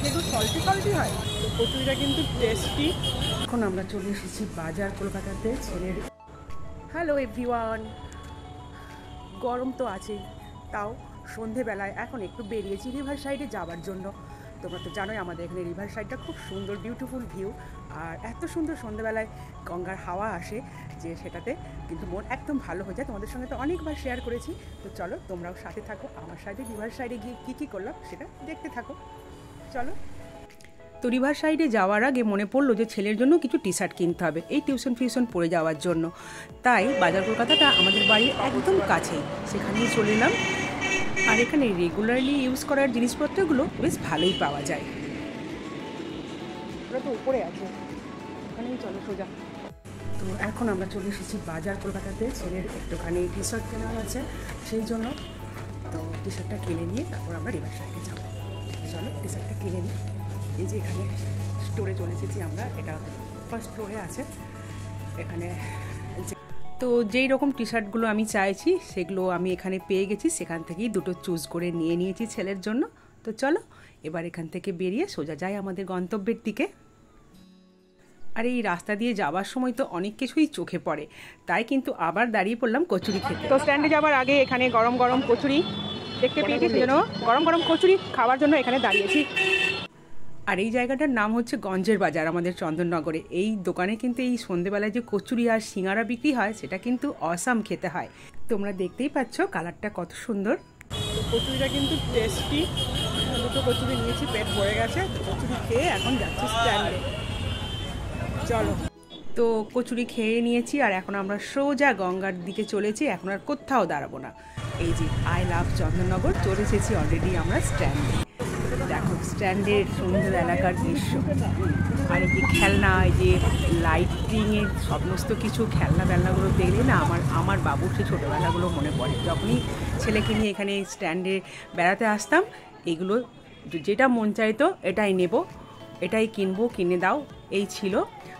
কি একটু salty salty হয়, তো কচুরিটা কিন্তু টেস্টি। এখন আমরা চলে এসেছি বাজার কলকাতাতে ছেলের। হ্যালো এভরিওয়ান, গরম তো আছেই, তাও সন্ধেবেলায় এখন একটু বেরিয়েছি রিভার সাইডে যাওয়ার জন্য। তোমরা তো জানোই আমাদের এখানে রিভার সাইডটা খুব সুন্দর, বিউটিফুল ভিউ, আর এত সুন্দর সন্ধেবেলায় গঙ্গার হাওয়া আসে যে সেটাতে কিন্তু মন একদম ভালো হয়ে যায়। তোমাদের সঙ্গে তো অনেকবার শেয়ার করেছি, তো চলো তোমরাও সাথে থাকো, আমার সাথে রিভার সাইডে গিয়ে কী করলাম সেটা দেখতে থাকো, চলো। তো রিভার সাইডে যাওয়ার আগে মনে পড়লো যে ছেলের জন্য কিছু টি শার্ট কিনতে হবে এই টিউশন ফিউশন পড়ে যাওয়ার জন্য। তাই বাজার কলকাতাটা আমাদের বাড়ির একদম কাছেই, সেখানেই চলে এলাম। আর এখানে রেগুলারলি ইউজ করার জিনিসপত্রগুলো বেশ ভালোই পাওয়া যায়। ওরা তো উপরে আছে, ওখানেই চলো সোজা। তো এখন আমরা চলে এসেছি বাজার কলকাতাতে, ছেলের একটুখানি টি শার্ট কেনার আছে সেই জন্য। তো টি শার্টটা কিনে নিয়ে তারপর আমরা রিভার সাইডে যাবো। চলো টি শার্টটা কিনে নিই। এই যে এখানে স্টোরে চলে এসেছি আমরা, এটা ফার্স্ট ফ্লোরে আছে এখানে। তো যেই রকম টি শার্টগুলো আমি চাইছি সেগুলো আমি এখানে পেয়ে গেছি, সেখান থেকেই দুটো চুজ করে নিয়ে নিয়েছি ছেলের জন্য। তো চলো এবার এখান থেকে বেরিয়ে সোজা যাই আমাদের গন্তব্যের দিকে। আর এই রাস্তা দিয়ে যাওয়ার সময় তো অনেক কিছুই চোখে পড়ে, তাই কিন্তু আবার দাঁড়িয়ে পড়লাম কচুরি খেতে। তো স্ট্যান্ডে যাওয়ার আগে এখানে গরম গরম কচুরি দেখতে পেয়েছি, সেজন্য গরম গরম কচুরি খাওয়ার জন্য এখানে দাঁড়িয়েছি। আর এই জায়গাটার নাম হচ্ছে গঞ্জের বাজার আমাদের চন্দননগরে। এই দোকানে কিন্তু এই সন্ধেবেলায় যে কচুরি আর সিঙ্গারা বিক্রি হয় সেটা কিন্তু অসাম খেতে হয়। তোমরা দেখতেই পাচ্ছ কালারটা কত সুন্দর। কচুরিটা কিন্তু টেস্টি, দুটো কচুরি নিয়েছি, পেট ভরে গেছে। কচুরি খেয়ে এখন যাচ্ছি স্ট্যান্ডে, চলো। তো কচুরি খেয়ে নিয়েছি আর এখন আমরা সোজা গঙ্গার দিকে চলেছি, এখন আর কোথাও দাঁড়াবো না। এই যে আই লাভ চন্দননগর চলে এসেছি অলরেডি আমরা স্ট্যান্ডে। দেখো স্ট্যান্ডের সুন্দর এলাকার দৃশ্য, আর এই যে খেলনা, এই যে লাইটিংয়ের সমস্ত কিছু খেলনা বেলনাগুলো দেখলে না আমার বাবুর সেই ছোটোবেলাগুলো মনে পড়ে। যখনই ছেলেকে নিয়ে এখানে স্ট্যান্ডে বেড়াতে আসতাম, এগুলো যেটা মন চাইতো এটাই নেব, এটাই কিনবো, কিনে দাও, এই ছিল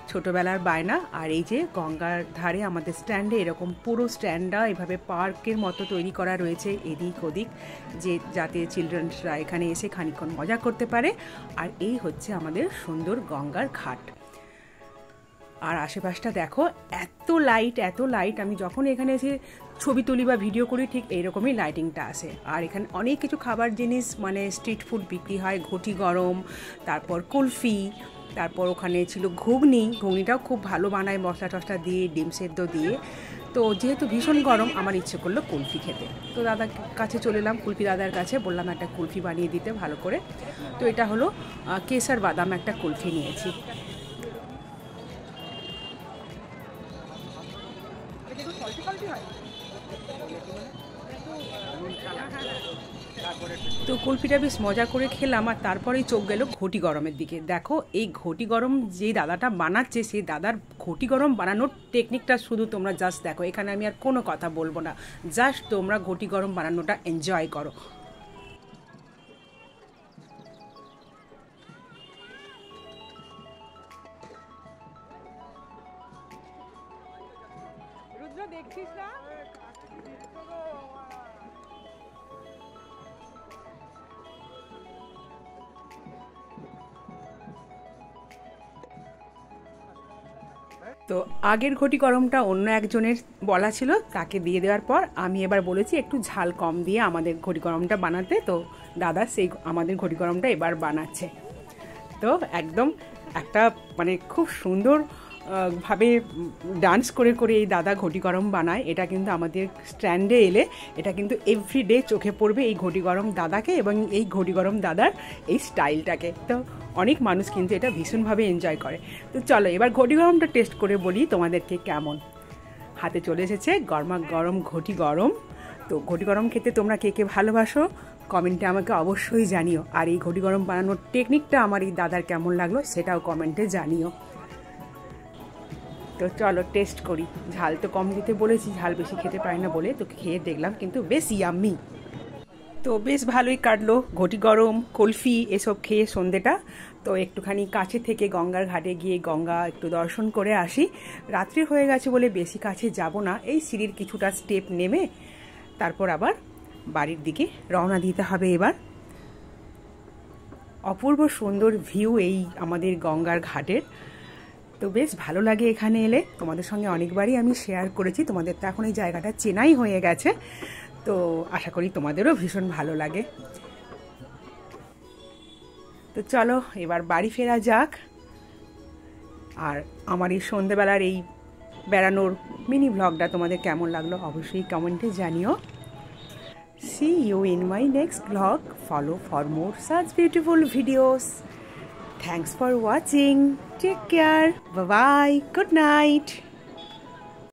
ছোটোবেলার বায়না। আর এই যে গঙ্গার ধারে আমাদের স্ট্যান্ডে এরকম পুরো স্ট্যান্ডটা এভাবে পার্কের মতো তৈরি করা রয়েছে এদিক ওদিক, যে যাতে চিলড্রেনসরা এখানে এসে খানিকক্ষণ মজা করতে পারে। আর এই হচ্ছে আমাদের সুন্দর গঙ্গার ঘাট। আর আশেপাশটা দেখো, এত লাইট এত লাইট, আমি যখন এখানে এসে ছবি তুলি বা ভিডিও করি ঠিক এইরকমই লাইটিংটা আসে। আর এখানে অনেক কিছু খাবার জিনিস মানে স্ট্রিট ফুড বিক্রি হয়, ঘটি গরম, তারপর কুলফি, তারপর ওখানে ছিল ঘুগনিটাও খুব ভালো বানায় মশলা টশলা দিয়ে, ডিম সেদ্ধ দিয়ে। তো যেহেতু ভীষণ গরম আমার ইচ্ছে করলো কুলফি খেতে, তো দাদার কাছে চলে এলাম, কুলফি দাদার কাছে বললাম একটা কুলফি বানিয়ে দিতে ভালো করে। তো এটা হলো কেসার বাদাম একটা কুলফি নিয়েছি। তো কুলফিটা বেশ মজা করে খেলাম, আর তারপরেই চোখ গেল ঘটি গরমের দিকে। দেখো এই ঘটি গরম যে দাদাটা বানাচ্ছে, সেই দাদার ঘটি গরম বানানোর টেকনিকটা শুধু তোমরা জাস্ট দেখো, এখানে আমি আর কোনো কথা বলবো না, জাস্ট তোমরা ঘটি গরম বানানোটা এনজয় করো। দেখছিস না? তো আগের ঘটি গরমটা অন্য একজনের বলা ছিল, তাকে দিয়ে দেওয়ার পর আমি এবার বলেছি একটু ঝাল কম দিয়ে আমাদের ঘটি গরমটা বানাতে। তো দাদা সেই আমাদের ঘটি গরমটা এবার বানাচ্ছে। তো একদম একটা মানে খুব সুন্দর ভাবে ডান্স করে করে এই দাদা ঘটি গরম বানায়। এটা কিন্তু আমাদের স্ট্যান্ডে এলে এটা কিন্তু এভরিডে চোখে পড়বে এই ঘটি গরম দাদাকে এবং এই ঘটি গরম দাদার এই স্টাইলটাকে। তো অনেক মানুষ কিন্তু এটা ভীষণভাবে এনজয় করে। তো চলো এবার ঘটি গরমটা টেস্ট করে বলি তোমাদেরকে কেমন। হাতে চলে এসেছে গরমা গরম ঘটি গরম। তো ঘটি গরম খেতে তোমরা কে কে ভালোবাসো কমেন্টে আমাকে অবশ্যই জানিও, আর এই ঘটি গরম বানানোর টেকনিকটা আমার এই দাদার কেমন লাগলো সেটাও কমেন্টে জানিও। তো চলো টেস্ট করি। ঝাল তো কম দিতে বলেছি, ঝাল বেশি খেতে পারি না বলে, তো খেয়ে দেখলাম কিন্তু বেশ ইয়াম্মি। তো বেশ ভালোই কাটলো ঘটি গরম, কুলফি এসব খেয়ে সন্ধেটা। তো একটুখানি কাছে থেকে গঙ্গার ঘাটে গিয়ে গঙ্গা একটু দর্শন করে আসি। রাত্রি হয়ে গেছে বলে বেশি কাছে যাব না, এই সিঁড়ির কিছুটা স্টেপ নেমে তারপর আবার বাড়ির দিকে রওনা দিতে হবে এবার। অপূর্ব সুন্দর ভিউ এই আমাদের গঙ্গার ঘাটের। তো বেশ ভালো লাগে এখানে এলে। তোমাদের সঙ্গে অনেকবারই আমি শেয়ার করেছি, তোমাদের তো এখন এই জায়গাটা চেনাই হয়ে গেছে। তো আশা করি তোমাদেরও ভীষণ ভালো লাগে। তো চলো এবার বাড়ি ফেরা যাক। আর আমার এই সন্ধেবেলার এই বেড়ানোর মিনি ব্লগটা তোমাদের কেমন লাগলো অবশ্যই কমেন্টে জানিও। See you in my next vlog. Follow for more such beautiful videos. Thanks for watching. Take care. Bye bye. Good night.